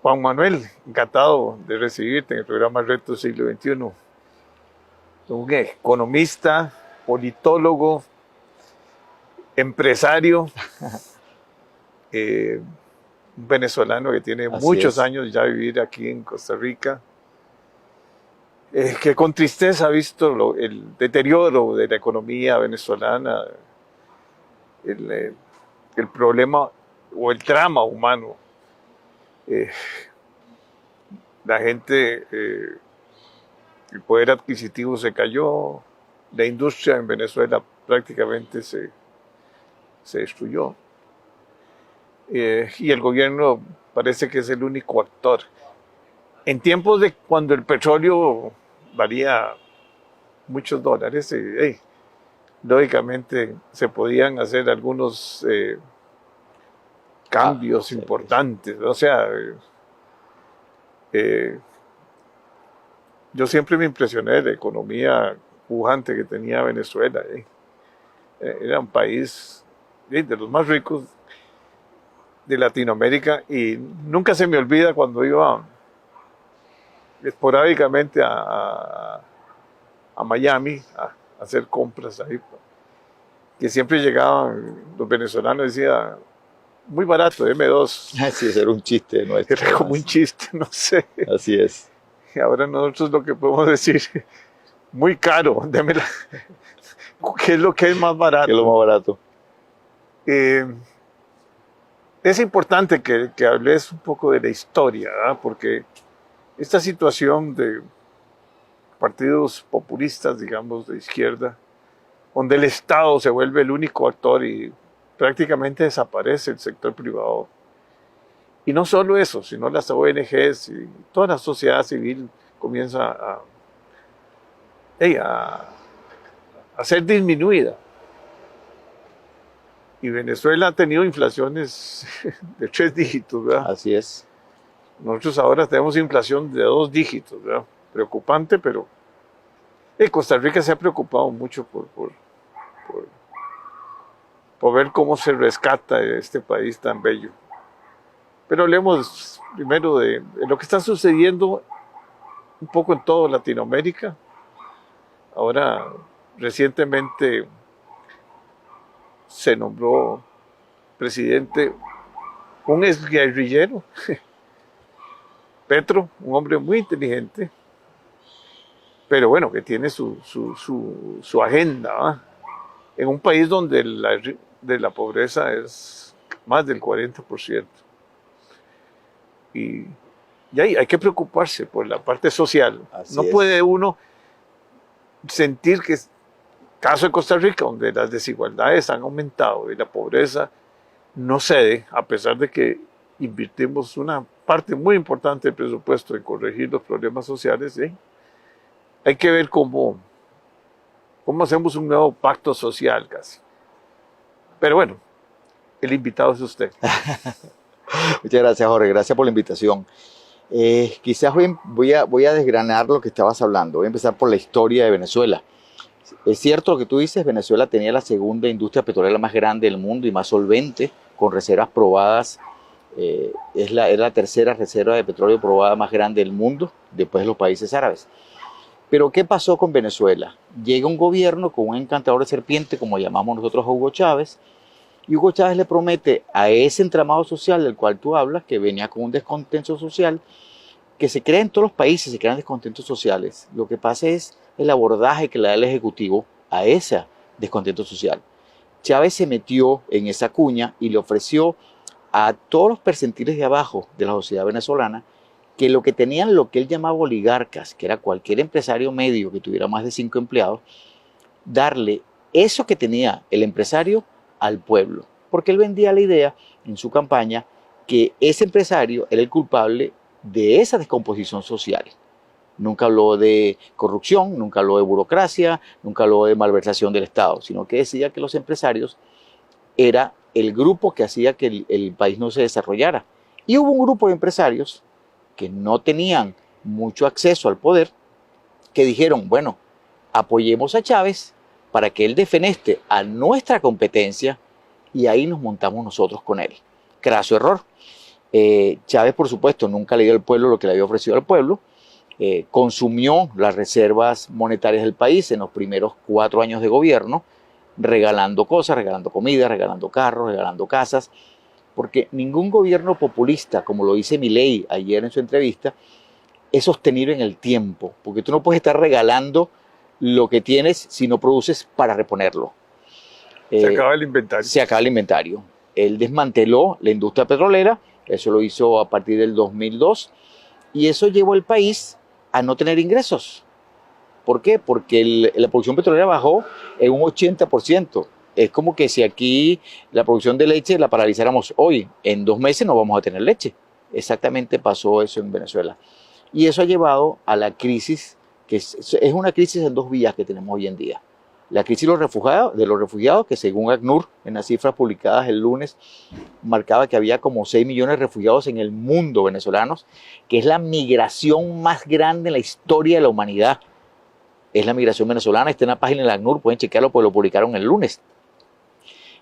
Juan Manuel, encantado de recibirte en el programa Reto Siglo XXI. Un economista, politólogo, empresario, un venezolano que tiene muchos años ya vivir aquí en Costa Rica, que con tristeza ha visto el deterioro de la economía venezolana, el problema o el drama humano. La gente, el poder adquisitivo se cayó, la industria en Venezuela prácticamente se destruyó. Y el gobierno parece que es el único actor. En tiempos de cuando el petróleo valía muchos dólares, lógicamente se podían hacer algunos cambios importantes. O sea, yo siempre me impresioné de la economía pujante que tenía Venezuela. Era un país de los más ricos de Latinoamérica y nunca se me olvida cuando iba esporádicamente a Miami a hacer compras ahí, que siempre llegaban los venezolanos y decían, muy barato, deme dos. Sí, ese era un chiste nuestro. Era como un chiste, no sé. Así es. Y ahora nosotros lo que podemos decir, muy caro, démela. ¿Qué es lo que es más barato? ¿Qué es lo más barato? Es importante que hables un poco de la historia, ¿verdad? Porque esta situación de partidos populistas, digamos, de izquierda, donde el Estado se vuelve el único actor y prácticamente desaparece el sector privado. Y no solo eso, sino las ONGs y toda la sociedad civil comienza a ser disminuida. Y Venezuela ha tenido inflaciones de 3 dígitos, ¿verdad? Así es. Nosotros ahora tenemos inflación de 2 dígitos, ¿verdad? Preocupante, pero Costa Rica se ha preocupado mucho por ver cómo se rescata este país tan bello. Pero hablemos primero de lo que está sucediendo un poco en toda Latinoamérica. Ahora, recientemente se nombró presidente un exguerrillero, Petro, un hombre muy inteligente, pero bueno, que tiene su agenda, ¿verdad? En un país donde la pobreza es más del 40%. Y hay que preocuparse por la parte social. No puede uno sentir que, caso de Costa Rica, donde las desigualdades han aumentado y la pobreza no cede, a pesar de que invertimos una parte muy importante del presupuesto en corregir los problemas sociales, hay que ver cómo hacemos un nuevo pacto social casi. Pero bueno, el invitado es usted. Muchas gracias, Jorge. Gracias por la invitación. Quizás voy a desgranar lo que estabas hablando. Voy a empezar por la historia de Venezuela. Es cierto lo que tú dices, Venezuela tenía la segunda industria petrolera más grande del mundo y más solvente, con reservas probadas. Era la tercera reserva de petróleo probada más grande del mundo, después de los países árabes. Pero ¿qué pasó con Venezuela? Llega un gobierno con un encantador de serpiente, como llamamos nosotros a Hugo Chávez, y Hugo Chávez le promete a ese entramado social del cual tú hablas, que venía con un descontento social, que se crea en todos los países, se crean descontentos sociales. Lo que pasa es el abordaje que le da el Ejecutivo a ese descontento social. Chávez se metió en esa cuña y le ofreció a todos los percentiles de abajo de la sociedad venezolana que lo que tenían, lo que él llamaba oligarcas, que era cualquier empresario medio que tuviera más de 5 empleados, darle eso que tenía el empresario al pueblo, porque él vendía la idea en su campaña que ese empresario era el culpable de esa descomposición social. Nunca habló de corrupción, nunca habló de burocracia, nunca habló de malversación del Estado, sino que decía que los empresarios era el grupo que hacía que el país no se desarrollara. Y hubo un grupo de empresarios que no tenían mucho acceso al poder, que dijeron, bueno, apoyemos a Chávez para que él defeneste a nuestra competencia y ahí nos montamos nosotros con él. Craso error. Chávez, por supuesto, nunca le dio al pueblo lo que le había ofrecido al pueblo. Consumió las reservas monetarias del país en los primeros 4 años de gobierno, regalando cosas, regalando comida, regalando carros, regalando casas, porque ningún gobierno populista, como lo dice Milei ayer en su entrevista, es sostenible en el tiempo, porque tú no puedes estar regalando lo que tienes si no produces para reponerlo. Se acaba el inventario. Se acaba el inventario. Él desmanteló la industria petrolera, eso lo hizo a partir del 2002, y eso llevó al país a no tener ingresos. ¿Por qué? Porque la producción petrolera bajó en un 80%. Es como que si aquí la producción de leche la paralizáramos hoy, en 2 meses no vamos a tener leche. Exactamente pasó eso en Venezuela. Y eso ha llevado a la crisis, que es una crisis en 2 vías que tenemos hoy en día. La crisis de los refugiados, que según ACNUR, en las cifras publicadas el lunes, marcaba que había como 6 millones de refugiados en el mundo venezolanos, que es la migración más grande en la historia de la humanidad. Es la migración venezolana, está en la página de la ACNUR, pueden chequearlo porque lo publicaron el lunes.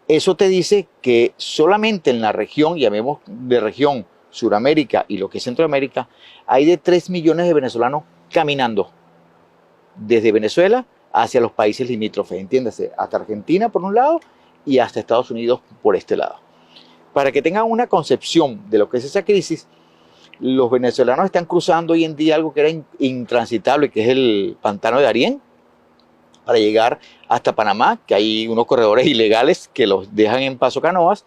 Eso te dice que solamente en la región, llamemos de región, Suramérica y lo que es Centroamérica, hay de 3 millones de venezolanos caminando desde Venezuela hacia los países limítrofes, entiéndase, hasta Argentina por un lado y hasta Estados Unidos por este lado. Para que tengan una concepción de lo que es esa crisis, los venezolanos están cruzando hoy en día algo que era intransitable, que es el pantano de Darién, para llegar hasta Panamá, que hay unos corredores ilegales que los dejan en paso canoas,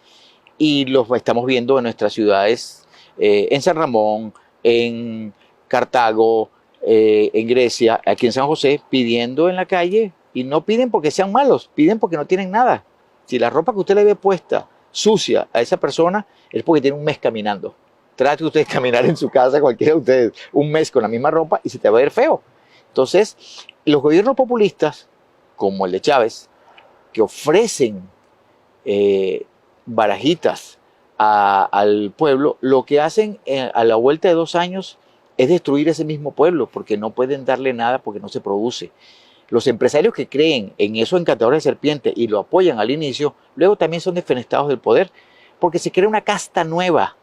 y los estamos viendo en nuestras ciudades, en San Ramón, en Cartago, en Grecia, aquí en San José, pidiendo en la calle, y no piden porque sean malos, piden porque no tienen nada. Si la ropa que usted le ve puesta sucia a esa persona, es porque tiene un mes caminando. Trate usted de caminar en su casa, cualquiera de ustedes, un mes con la misma ropa y se te va a ver feo. Entonces, los gobiernos populistas, como el de Chávez, que ofrecen barajitas al pueblo, lo que hacen a la vuelta de 2 años es destruir ese mismo pueblo, porque no pueden darle nada porque no se produce. Los empresarios que creen en esos encantadores de serpientes y lo apoyan al inicio, luego también son defenestrados del poder, porque se crea una casta nueva.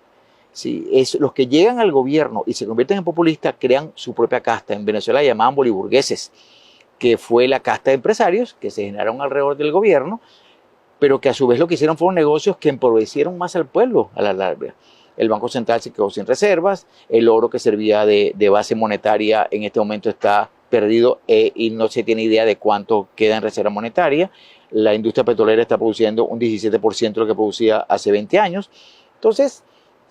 Sí, los que llegan al gobierno y se convierten en populistas crean su propia casta. En Venezuela la llamaban boliburgueses, que fue la casta de empresarios que se generaron alrededor del gobierno, pero que a su vez lo que hicieron fueron negocios que empobrecieron más al pueblo a la larga. El Banco Central se quedó sin reservas, el oro que servía de base monetaria en este momento está perdido y no se tiene idea de cuánto queda en reserva monetaria. La industria petrolera está produciendo un 17% de lo que producía hace 20 años. Entonces,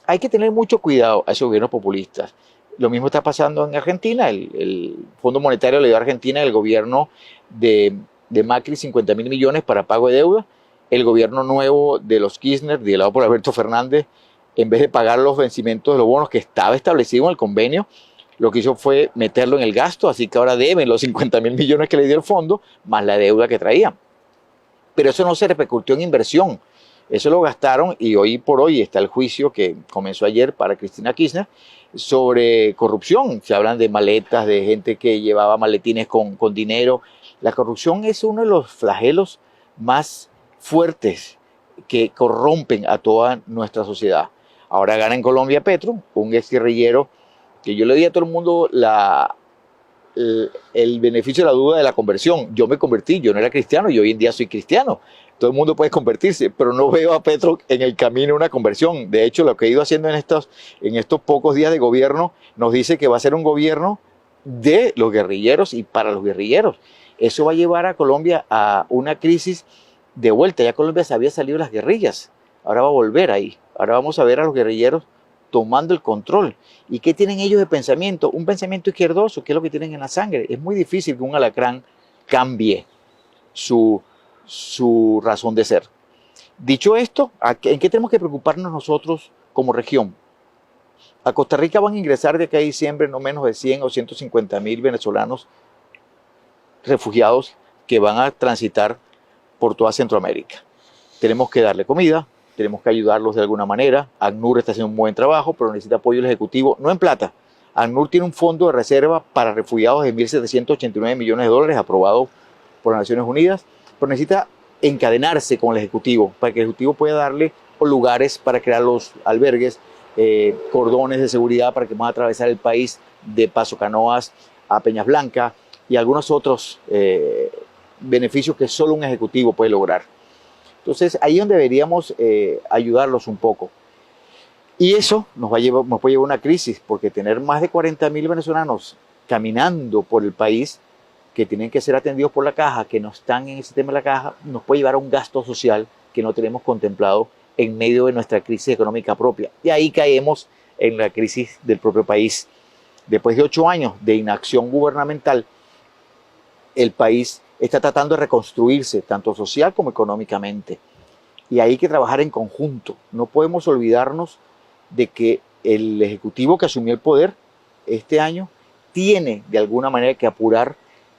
hay que tener mucho cuidado a esos gobiernos populistas. Lo mismo está pasando en Argentina. El Fondo Monetario le dio a Argentina el gobierno de Macri 50.000 millones para pago de deuda. El gobierno nuevo de los Kirchner, liderado por Alberto Fernández, en vez de pagar los vencimientos de los bonos que estaba establecido en el convenio, lo que hizo fue meterlo en el gasto, así que ahora deben los 50.000 millones que le dio el fondo, más la deuda que traían. Pero eso no se repercutió en inversión. Eso lo gastaron y hoy por hoy está el juicio que comenzó ayer para Cristina Kirchner sobre corrupción. Se hablan de maletas, de gente que llevaba maletines con dinero. La corrupción es uno de los flagelos más fuertes que corrompen a toda nuestra sociedad. Ahora gana en Colombia Petro, un exguerrillero que yo le di a todo el mundo el beneficio de la duda de la conversión. Yo me convertí, yo no era cristiano y hoy en día soy cristiano. Todo el mundo puede convertirse, pero no veo a Petro en el camino de una conversión. De hecho, lo que ha ido haciendo en estos pocos días de gobierno nos dice que va a ser un gobierno de los guerrilleros y para los guerrilleros. Eso va a llevar a Colombia a una crisis de vuelta. Ya Colombia se había salido de las guerrillas, ahora va a volver ahí. Ahora vamos a ver a los guerrilleros tomando el control. ¿Y qué tienen ellos de pensamiento? Un pensamiento izquierdoso, que es lo que tienen en la sangre. Es muy difícil que un alacrán cambie su razón de ser. Dicho esto, ¿en qué tenemos que preocuparnos nosotros como región? A Costa Rica van a ingresar de acá a diciembre no menos de 100 o 150.000 venezolanos refugiados que van a transitar por toda Centroamérica. Tenemos que darle comida, tenemos que ayudarlos de alguna manera. ACNUR está haciendo un buen trabajo, pero necesita apoyo del Ejecutivo, no en plata. ACNUR tiene un fondo de reserva para refugiados de 1.789 millones de dólares aprobado por las Naciones Unidas, pero necesita encadenarse con el Ejecutivo para que el Ejecutivo pueda darle lugares para crear los albergues, cordones de seguridad para que puedan atravesar el país de Paso Canoas a Peñas Blancas y algunos otros beneficios que solo un ejecutivo puede lograr. Entonces, ahí es donde deberíamos ayudarlos un poco. Y eso nos puede llevar a una crisis, porque tener más de 40.000 venezolanos caminando por el país, que tienen que ser atendidos por la caja, que no están en el sistema de la caja, nos puede llevar a un gasto social que no tenemos contemplado en medio de nuestra crisis económica propia. Y ahí caemos en la crisis del propio país. Después de 8 años de inacción gubernamental, el país está tratando de reconstruirse, tanto social como económicamente. Y hay que trabajar en conjunto. No podemos olvidarnos de que el Ejecutivo que asumió el poder este año tiene de alguna manera que apurar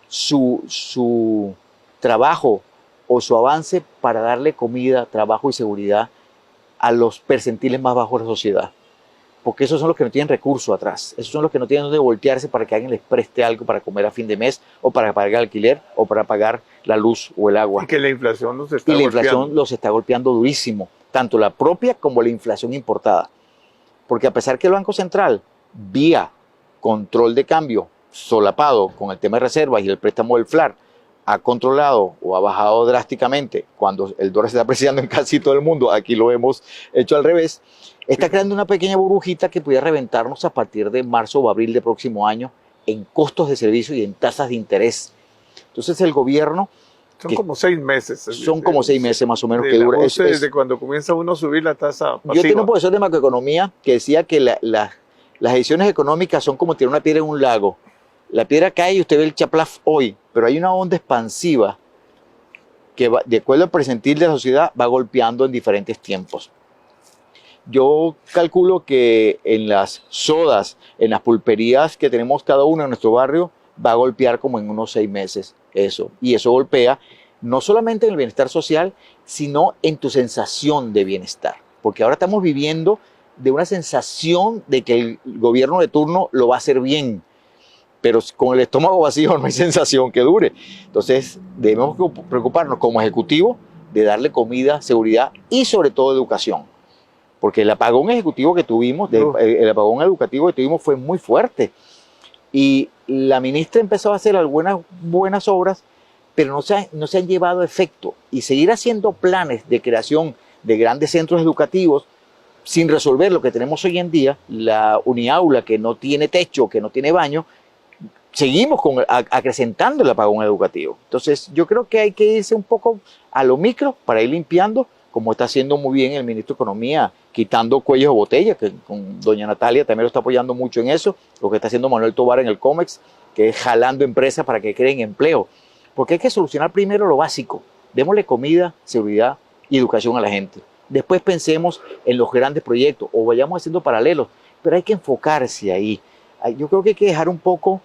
su trabajo o su avance para darle comida, trabajo y seguridad a los percentiles más bajos de la sociedad. Porque esos son los que no tienen recursos atrás. Esos son los que no tienen dónde voltearse para que alguien les preste algo para comer a fin de mes, o para pagar el alquiler, o para pagar la luz o el agua. Y que la inflación los está golpeando. Inflación los está golpeando durísimo, tanto la propia como la inflación importada. Porque a pesar que el Banco Central, vía control de cambio solapado con el tema de reservas y el préstamo del FLAR, ha controlado o ha bajado drásticamente cuando el dólar se está apreciando en casi todo el mundo, aquí lo hemos hecho al revés, está creando una pequeña burbujita que pudiera reventarnos a partir de marzo o abril del próximo año en costos de servicio y en tasas de interés. Entonces el gobierno... Son como 6 meses. Son como 6 meses más o menos que dura. Desde cuando comienza uno a subir la tasa pasiva. Yo tengo un profesor de macroeconomía que decía que las decisiones económicas son como tirar una piedra en un lago. La piedra cae y usted ve el chaplaf hoy, pero hay una onda expansiva que, de acuerdo al percentil de la sociedad, va golpeando en diferentes tiempos. Yo calculo que en las sodas, en las pulperías que tenemos cada uno en nuestro barrio, va a golpear como en unos 6 meses eso. Y eso golpea no solamente en el bienestar social, sino en tu sensación de bienestar. Porque ahora estamos viviendo de una sensación de que el gobierno de turno lo va a hacer bien, pero con el estómago vacío no hay sensación que dure. Entonces debemos preocuparnos como ejecutivo de darle comida, seguridad y sobre todo educación. Porque el apagón ejecutivo que tuvimos, el apagón educativo que tuvimos fue muy fuerte. Y la ministra empezó a hacer algunas buenas obras, pero no se han llevado a efecto. Y seguir haciendo planes de creación de grandes centros educativos sin resolver lo que tenemos hoy en día, la uniaula que no tiene techo, que no tiene baño, seguimos acrecentando el apagón educativo. Entonces yo creo que hay que irse un poco a lo micro para ir limpiando, como está haciendo muy bien el ministro de Economía, quitando cuellos de botella, que con doña Natalia también lo está apoyando mucho en eso, lo que está haciendo Manuel Tovar en el COMEX, que es jalando empresas para que creen empleo. Porque hay que solucionar primero lo básico. Démosle comida, seguridad y educación a la gente. Después pensemos en los grandes proyectos o vayamos haciendo paralelos, pero hay que enfocarse ahí. Yo creo que hay que dejar un poco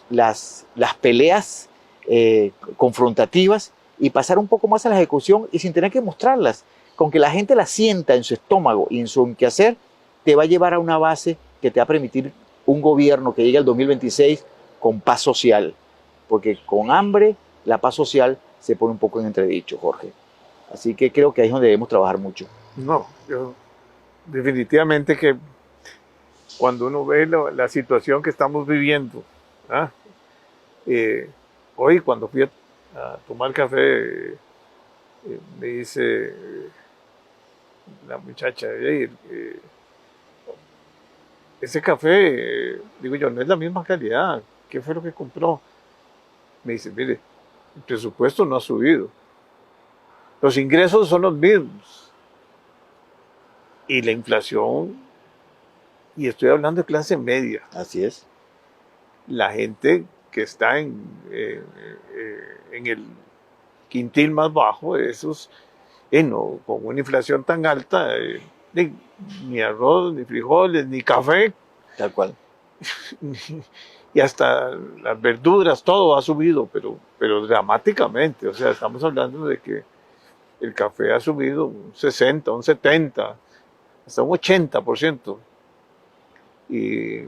las peleas confrontativas y pasar un poco más a la ejecución y sin tener que mostrarlas. Con que la gente las sienta en su estómago y en su quehacer, te va a llevar a una base que te va a permitir un gobierno que llegue al 2026 con paz social. Porque con hambre, la paz social se pone un poco en entredicho, Jorge. Así que creo que ahí es donde debemos trabajar mucho. No, yo definitivamente que cuando uno ve la situación que estamos viviendo, hoy cuando fui a tomar café, me dice la muchacha, ese café, digo yo, no es la misma calidad, ¿qué fue lo que compró? Me dice, mire, el presupuesto no ha subido, los ingresos son los mismos, y la inflación, y estoy hablando de clase media. Así es. La gente que está en el quintil más bajo, esos, no, con una inflación tan alta, ni arroz, ni frijoles, ni café. Tal cual. Y hasta las verduras, todo ha subido, pero dramáticamente. O sea, estamos hablando de que el café ha subido un 60, un 70, hasta un 80%. Y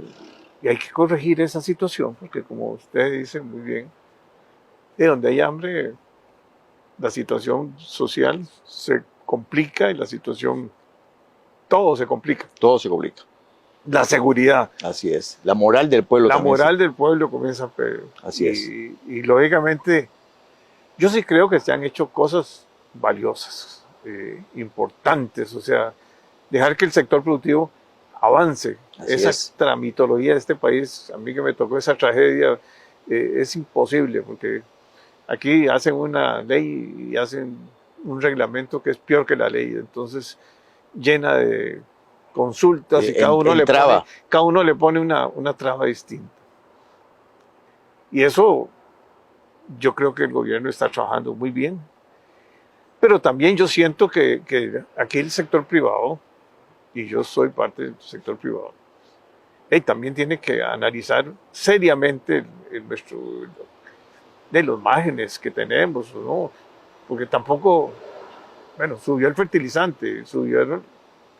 hay que corregir esa situación, porque como usted dice muy bien, de donde hay hambre, la situación social se complica y la situación todo se complica. Todo se complica. La seguridad. Así es. La moral del pueblo La también. moral del pueblo comienza a perder. Así es. Y lógicamente, yo sí creo que se han hecho cosas valiosas, importantes, o sea, dejar que el sector productivo avance. Así Esa es. tramitología de este país, a mí que me tocó esa tragedia, es imposible, porque aquí hacen una ley y hacen un reglamento que es peor que la ley, entonces llena de consultas y cada uno le pone una traba distinta. Y eso yo creo que el gobierno está trabajando muy bien. Pero también yo siento que aquí el sector privado, y yo soy parte del sector privado, también tiene que analizar seriamente de los márgenes que tenemos, ¿no? Porque tampoco, bueno, subió el fertilizante,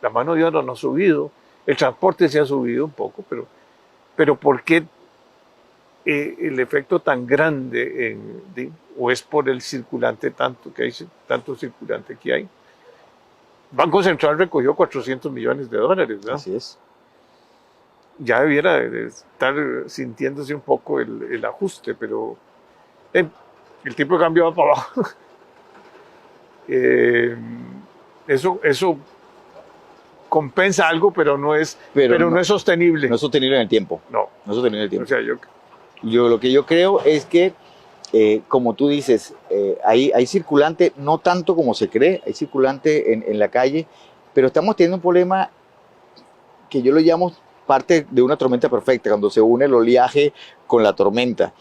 la mano de obra no ha subido, el transporte se ha subido un poco, pero ¿por qué el efecto tan grande o es por el circulante tanto circulante que hay? Banco Central recogió $400 millones, ¿verdad? Así es. Ya debiera de estar sintiéndose un poco el ajuste, pero el tipo de cambio va para abajo. Eso compensa algo, pero no es sostenible. No es sostenible en el tiempo. No. No es sostenible en el tiempo. O sea, lo que yo creo es que, como tú dices, hay circulante, no tanto como se cree, hay circulante en la calle, pero estamos teniendo un problema que yo lo llamo parte de una tormenta perfecta, cuando se une el oleaje con la tormenta,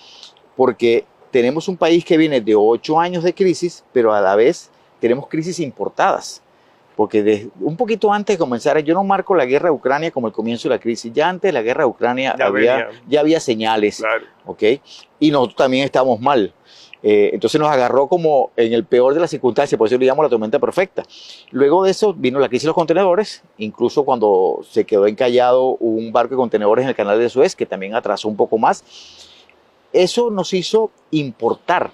porque tenemos un país que viene de 8 años de crisis, pero a la vez tenemos crisis importadas. Porque un poquito antes de comenzar, yo no marco la guerra de Ucrania como el comienzo de la crisis. Ya antes de la guerra de Ucrania ya había señales, claro. ¿ok? Y nosotros también estábamos mal. Entonces nos agarró como en el peor de las circunstancias, por eso le llamo la tormenta perfecta. Luego de eso vino la crisis de los contenedores, incluso cuando se quedó encallado un barco de contenedores en el canal de Suez, que también atrasó un poco más. Eso nos hizo importar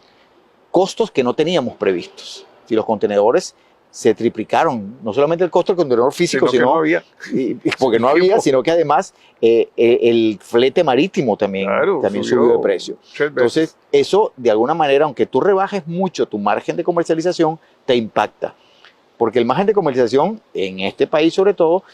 costos que no teníamos previstos. Si los contenedores se triplicaron, no solamente el costo del contenedor físico, sino no había. Porque no había, sino que además el flete marítimo también subió de precio. Entonces, eso de alguna manera, aunque tú rebajes mucho tu margen de comercialización, te impacta. Porque el margen de comercialización, en este país sobre todo,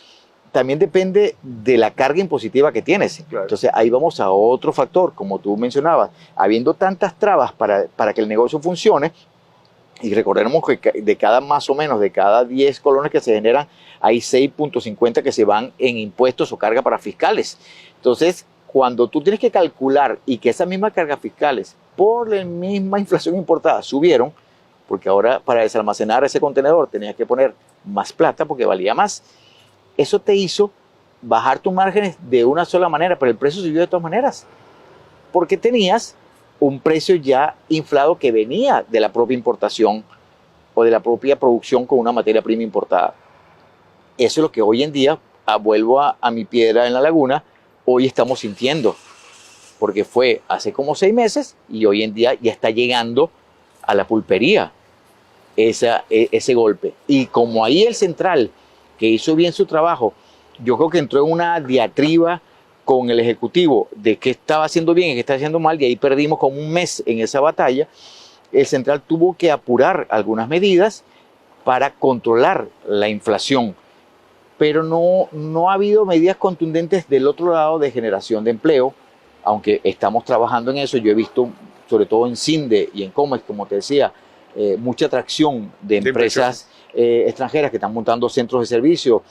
también depende de la carga impositiva que tienes. Claro. Entonces, ahí vamos a otro factor, como tú mencionabas, habiendo tantas trabas para que el negocio funcione. Y recordemos que más o menos de cada 10 colones que se generan, hay 6.50 que se van en impuestos o carga para fiscales. Entonces, cuando tú tienes que calcular y que esas mismas cargas fiscales, por la misma inflación importada, subieron, porque ahora para desalmacenar ese contenedor tenías que poner más plata porque valía más, eso te hizo bajar tus márgenes de una sola manera, pero el precio subió de todas maneras, porque tenías un precio ya inflado que venía de la propia importación o de la propia producción con una materia prima importada. Eso es lo que hoy en día, vuelvo a mi piedra en la laguna, hoy estamos sintiendo, porque fue hace como 6 meses y hoy en día ya está llegando a la pulpería ese golpe. Y como ahí el central, que hizo bien su trabajo, yo creo que entró en una diatriba con el Ejecutivo de qué estaba haciendo bien y qué estaba haciendo mal, y ahí perdimos como un mes en esa batalla. El central tuvo que apurar algunas medidas para controlar la inflación, pero no ha habido medidas contundentes del otro lado de generación de empleo, aunque estamos trabajando en eso. Yo he visto, sobre todo en CINDE y en Comex, como te decía, mucha atracción de empresas extranjeras que están montando centros de servicio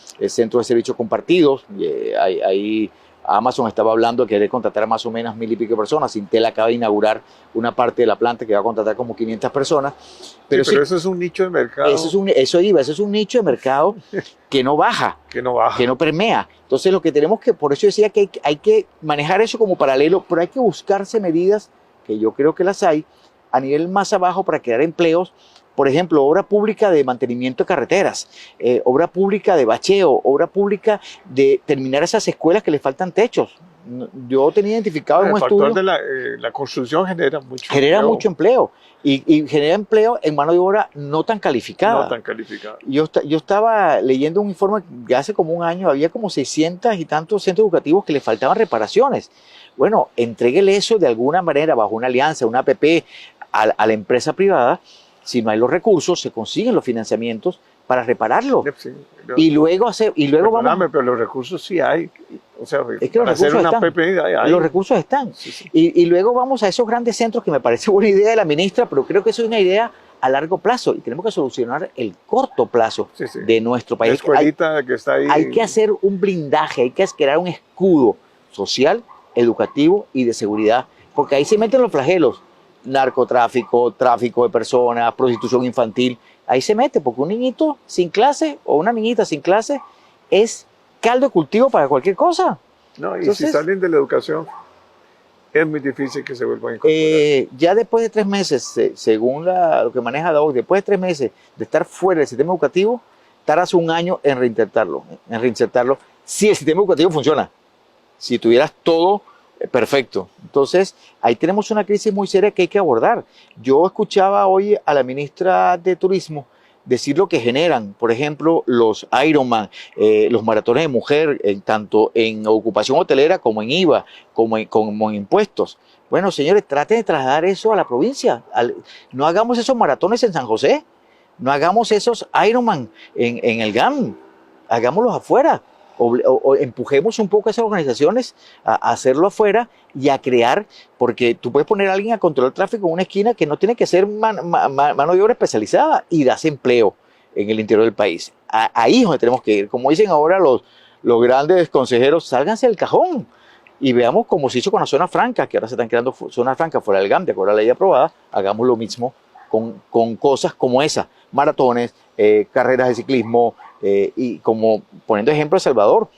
compartidos. Hay Amazon estaba hablando de querer contratar a más o menos 1,000 y pico personas. Intel acaba de inaugurar una parte de la planta que va a contratar como 500 personas. Pero eso es un nicho de mercado. Eso es un nicho de mercado que no baja, que no permea. Entonces lo que tenemos que, por eso decía que hay que manejar eso como paralelo, pero hay que buscarse medidas, que yo creo que las hay, a nivel más abajo para crear empleos. Por ejemplo, obra pública de mantenimiento de carreteras, obra pública de bacheo, obra pública de terminar esas escuelas que le faltan techos. Yo tenía identificado en un El factor estudio. de la construcción genera mucho Mucho empleo y genera empleo en mano de obra no tan calificada. No tan calificada. Yo estaba leyendo un informe de hace como un año, había como 600 y tantos centros educativos que le faltaban reparaciones. Bueno, entréguele eso de alguna manera bajo una alianza, una APP a la empresa privada. Si no hay los recursos, se consiguen los financiamientos para repararlo. Sí, y luego vamos. Pero los recursos sí hay. O sea, es que para hacer una APP hay. Los recursos están. Sí, sí. Y luego vamos a esos grandes centros que me parece buena idea de la ministra, pero creo que eso es una idea a largo plazo y tenemos que solucionar el corto plazo de nuestro país. La escuelita que está ahí. Hay que hacer un blindaje, hay que crear un escudo social, educativo y de seguridad, porque ahí se meten los flagelos: narcotráfico, tráfico de personas, prostitución infantil. Ahí se mete, porque un niñito sin clase o una niñita sin clase es caldo de cultivo para cualquier cosa. No, y entonces, si salen de la educación, es muy difícil que se vuelvan a incorporar. Ya después de 3 meses, según lo que maneja la OCDE, después de 3 meses de estar fuera del sistema educativo, tardas un año en reinsertarlo, si el sistema educativo funciona, si tuvieras todo perfecto. Entonces, ahí tenemos una crisis muy seria que hay que abordar. Yo escuchaba hoy a la ministra de Turismo decir lo que generan, por ejemplo, los Ironman, los maratones de mujer, tanto en ocupación hotelera como en IVA, como en impuestos. Bueno, señores, traten de trasladar eso a la provincia. No hagamos esos maratones en San José, no hagamos esos Ironman en el GAM, hagámoslos afuera. O empujemos un poco a esas organizaciones a hacerlo afuera y a crear, porque tú puedes poner a alguien a controlar el tráfico en una esquina que no tiene que ser mano de obra especializada y das empleo en el interior del país. Ahí es donde tenemos que ir. Como dicen ahora los grandes consejeros, sálganse del cajón y veamos cómo se hizo con la zona franca, que ahora se están creando zonas francas fuera del GAM, de acuerdo a la ley aprobada. Hagamos lo mismo con cosas como esa, maratones, carreras de ciclismo, y como poniendo ejemplo El Salvador,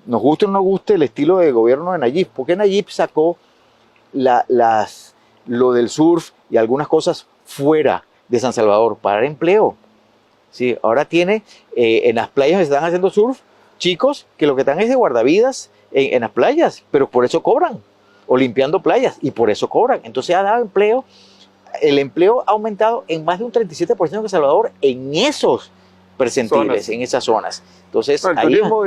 nos guste o no guste el estilo de gobierno de Nayib, porque Nayib sacó lo del surf y algunas cosas fuera de San Salvador para dar empleo. Sí, ahora tiene en las playas que están haciendo surf chicos que lo que están es de guardavidas en las playas, pero por eso cobran, o limpiando playas y por eso cobran. Entonces ha dado empleo. El empleo ha aumentado en más de un 37% en El Salvador en esos percentiles, en esas zonas. Entonces, el turismo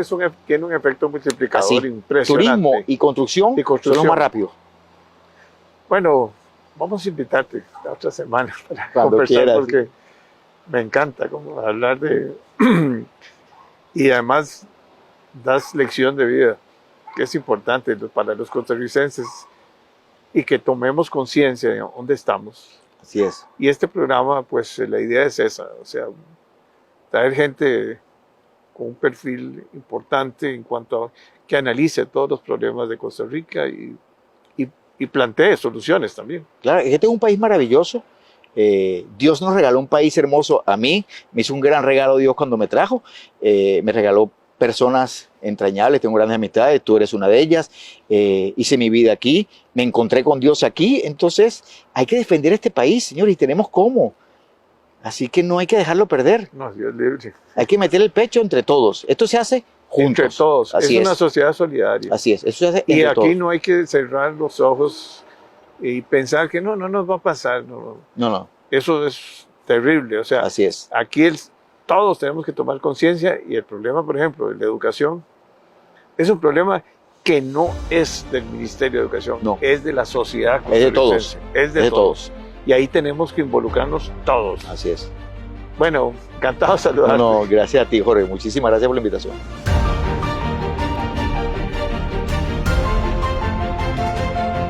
tiene un efecto multiplicador impresionante. Turismo y construcción son los más rápidos. Bueno, vamos a invitarte la otra semana para cuando conversar, quieras, porque me encanta como hablar de... y además das lección de vida, que es importante para los costarricenses, y que tomemos conciencia de dónde estamos. Así es. Y este programa, pues la idea es esa, o sea, traer gente con un perfil importante en cuanto a que analice todos los problemas de Costa Rica y plantee soluciones también. Claro, este es un país maravilloso. Dios nos regaló un país hermoso. A mí me hizo un gran regalo Dios cuando me trajo. Me regaló personas entrañables, tengo grandes amistades, tú eres una de ellas. Hice mi vida aquí, me encontré con Dios aquí. Entonces hay que defender este país, señor, y tenemos cómo. Así que no hay que dejarlo perder. No, Dios libre. Hay que meter el pecho entre todos. Esto se hace juntos. Entre todos. Así es una sociedad solidaria. Así es. Eso se hace entre y aquí todos. No hay que cerrar los ojos y pensar que no nos va a pasar. No. Eso es terrible. O sea, así es. Aquí todos tenemos que tomar conciencia, y el problema, por ejemplo, de la educación, es un problema que no es del Ministerio de Educación, no. Es de la sociedad. Es de todos. Es de todos. Y ahí tenemos que involucrarnos todos. Así es. Bueno, encantado de saludarte. No, gracias a ti, Jorge. Muchísimas gracias por la invitación.